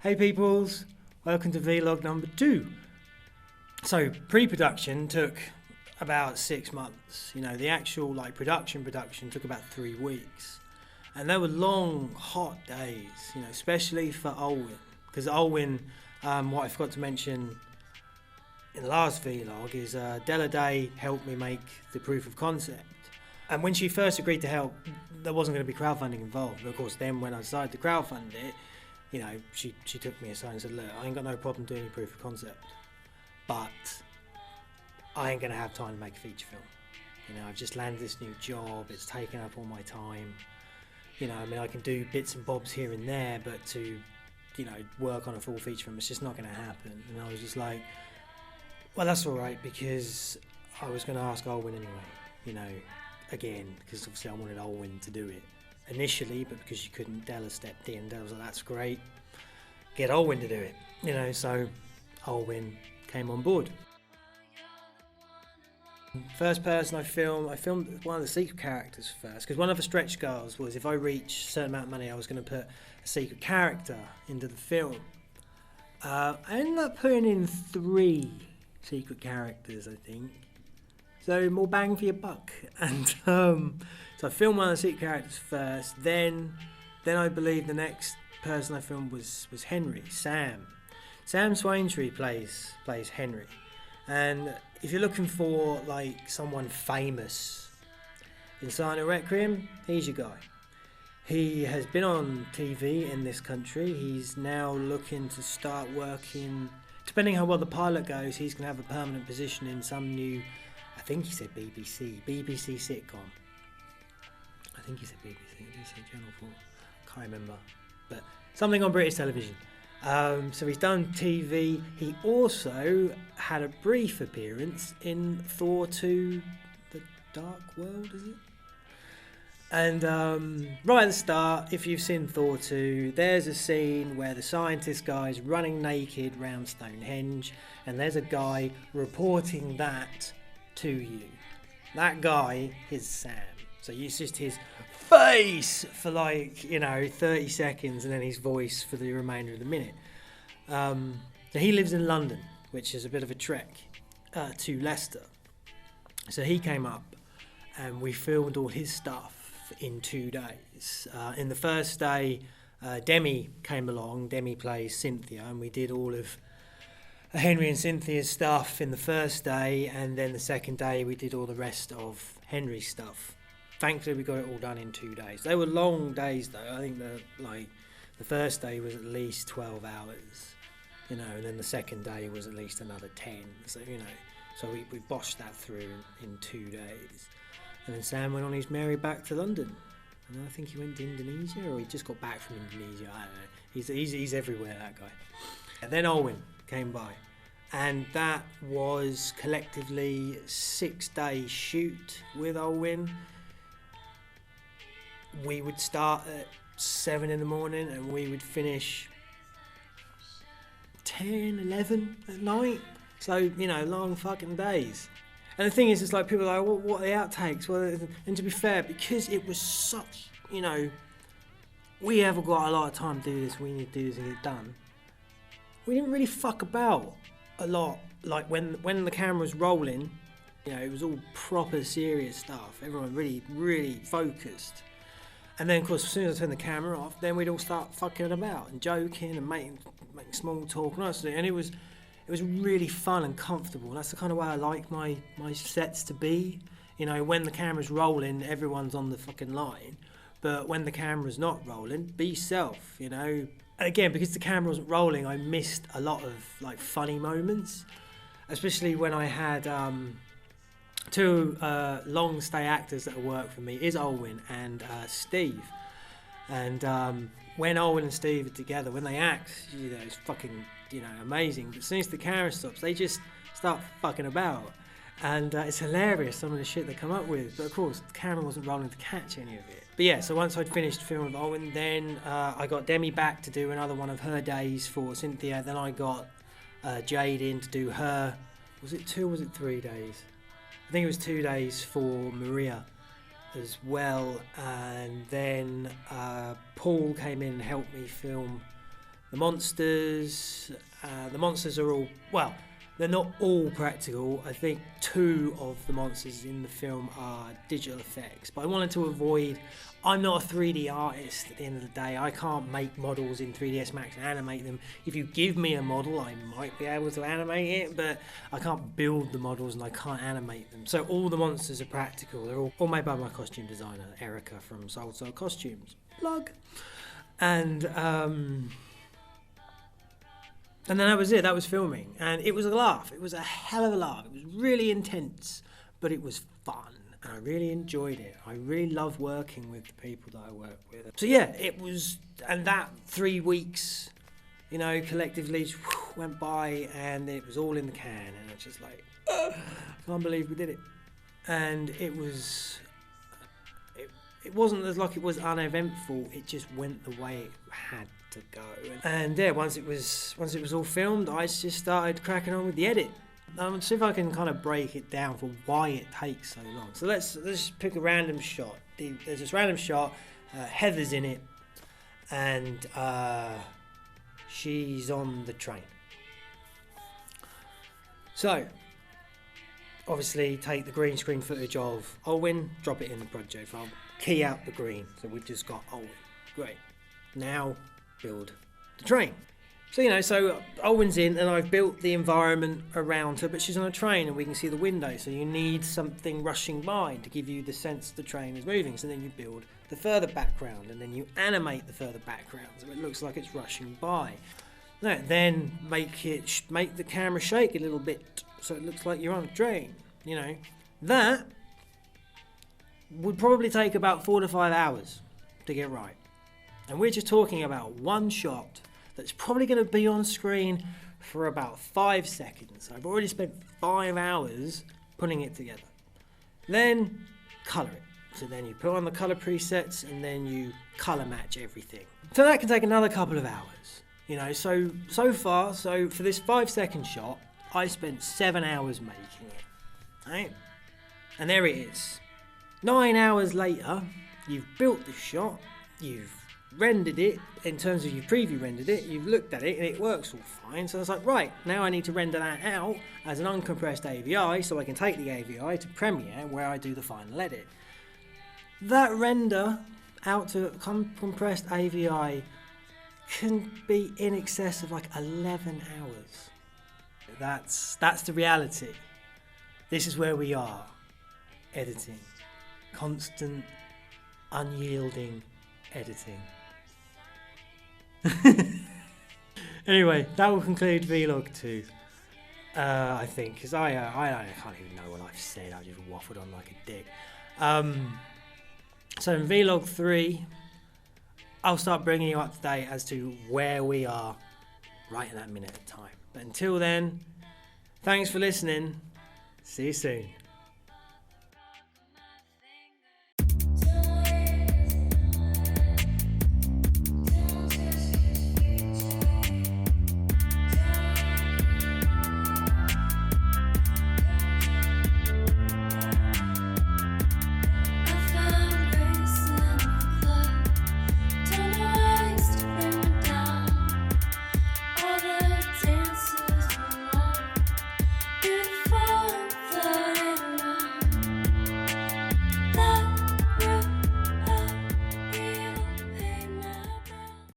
Hey peoples, welcome to vlog number 2. So pre-production took about 6 months. You know, the actual production took about 3 weeks. And they were long, hot days, you know, especially for Olwyn. Because Olwyn, what I forgot to mention in the last vlog is Della Day helped me make the proof of concept. And when she first agreed to help, there wasn't going to be crowdfunding involved. But of course, then when I decided to crowdfund it, you know, she took me aside and said, look, I ain't got no problem doing a proof of concept, but I ain't going to have time to make a feature film. You know, I've just landed this new job, it's taken up all my time. You know, I mean, I can do bits and bobs here and there, but to, you know, work on a full feature film, it's just not going to happen. And I was just like, well, that's all right, because I was going to ask Olwyn anyway, you know, again, because obviously I wanted Olwyn to do it initially, but because she couldn't, Della stepped in. Della was like, that's great, get Olwyn to do it, you know. So Olwyn came on board. First person I filmed one of the secret characters first, because one of the stretch goals was if I reached a certain amount of money, I was going to put a secret character into the film. I ended up putting in 3 secret characters, I think. So more bang for your buck. And so I filmed one of the secret characters first. Then I believe the next person I filmed was Henry, Sam. Sam Swaintree plays Henry. And if you're looking for someone famous in Silent Hill Requiem, he's your guy. He has been on TV in this country. He's now looking to start working. Depending how well the pilot goes, he's going to have a permanent position in some new, I think he said BBC sitcom. I think he said BBC, did he say Channel 4? Can't remember. But something on British television. So he's done TV. He also had a brief appearance in Thor 2, The Dark World, is it? And right at the start, if you've seen Thor 2, there's a scene where the scientist guy's running naked round Stonehenge, and there's a guy reporting that to you. That guy is Sam. So it's just his face for 30 seconds and then his voice for the remainder of the minute. So he lives in London, which is a bit of a trek to Leicester. So he came up and we filmed all his stuff in 2 days. In the first day, Demi came along. Demi plays Cynthia, and we did all of Henry and Cynthia's stuff in the first day, and then the second day we did all the rest of Henry's stuff. Thankfully we got it all done in 2 days. They were long days though. I think the first day was at least 12 hours, you know, and then the second day was at least another 10. So, you know, so we boshed that through in 2 days. And then Sam went on his merry back to London. And I think he went to Indonesia, or he just got back from Indonesia. I don't know. He's everywhere, that guy. And then Olwyn came by, and that was collectively 6-day shoot with Olwyn. We would start at 7 in the morning and we would finish 10, 11 at night. So, you know, long fucking days. And the thing is, it's like people are like, what are the outtakes? Well, and to be fair, because it was such, you know, we haven't got a lot of time to do this, we need to do this and get it done. We didn't really fuck about a lot. Like when the camera was rolling, you know, it was all proper serious stuff. Everyone really, really focused. And then, of course, as soon as I turned the camera off, then we'd all start fucking about and joking and making small talk and all that sort of thing. And it was really fun and comfortable. That's the kind of way I like my sets to be. You know, when the camera's rolling, everyone's on the fucking line. But when the camera's not rolling, be yourself, you know. And again, because the camera wasn't rolling, I missed a lot of funny moments. Especially when I had 2 long stay actors that work for me, is Olwyn and Steve. And when Olwyn and Steve are together, when they act, you know, it's fucking, you know, amazing. But as soon as the camera stops, they just start fucking about. And it's hilarious, some of the shit they come up with. But of course, the camera wasn't rolling to catch any of it. But yeah, so once I'd finished filming with Olwyn, then I got Demi back to do another one of her days for Cynthia. Then I got Jade in to do her, was it 2 or was it 3 days? I think it was 2 days for Maria as well. And then Paul came in and helped me film The monsters are all, well, they're not all practical. I think 2 of the monsters in the film are digital effects, but I wanted to avoid, I'm not a 3D artist at the end of the day. I can't make models in 3ds Max and animate them. If you give me a model, I might be able to animate it, but I can't build the models and I can't animate them. So all the monsters are practical. They're all made by my costume designer, Erica from Soul Costumes. Plug. And then that was it. That was filming. And it was a laugh. It was a hell of a laugh. It was really intense, but it was fun. And I really enjoyed it. I really love working with the people that I work with. So yeah, it was, and that 3 weeks, you know, collectively went by and it was all in the can. And it's just like, I can't believe we did it. And it wasn't as like it was uneventful. It just went the way it had to go. And yeah, once it was all filmed, I just started cracking on with the edit. See if I can kind of break it down for why it takes so long. So let's just pick a random shot. There's this random shot. Heather's in it, and she's on the train. So obviously take the green screen footage of Olwyn, drop it in the project file, key out the green. So we've just got Olwyn. Great. Now build the train. So, you know, so Olwyn's in and I've built the environment around her, but she's on a train and we can see the window. So you need something rushing by to give you the sense the train is moving. So then you build the further background and then you animate the further background so it looks like it's rushing by. No, then make the camera shake a little bit so it looks like you're on a train, you know. That would probably take about 4 to 5 hours to get right. And we're just talking about one shot that's probably going to be on screen for about 5 seconds. I've already spent 5 hours putting it together. Then colour it. So then you put on the colour presets and then you colour match everything. So that can take another couple of hours. You know, so far, for this 5-second shot, I spent 7 hours making it. Right? And there it is. 9 hours later, you've built the shot, you've rendered it, in terms of you've preview rendered it, you've looked at it and it works all fine. So I was like, right, now I need to render that out as an uncompressed AVI so I can take the AVI to Premiere where I do the final edit. That render out to compressed AVI can be in excess of like 11 hours. That's the reality. This is where we are. Editing. Constant, unyielding editing. Anyway, that will conclude Vlog 2. I think, because I can't even know what I've said. I just waffled on like a dick. So in Vlog 3, I'll start bringing you up to date as to where we are right in that minute of time. But until then, thanks for listening. See you soon.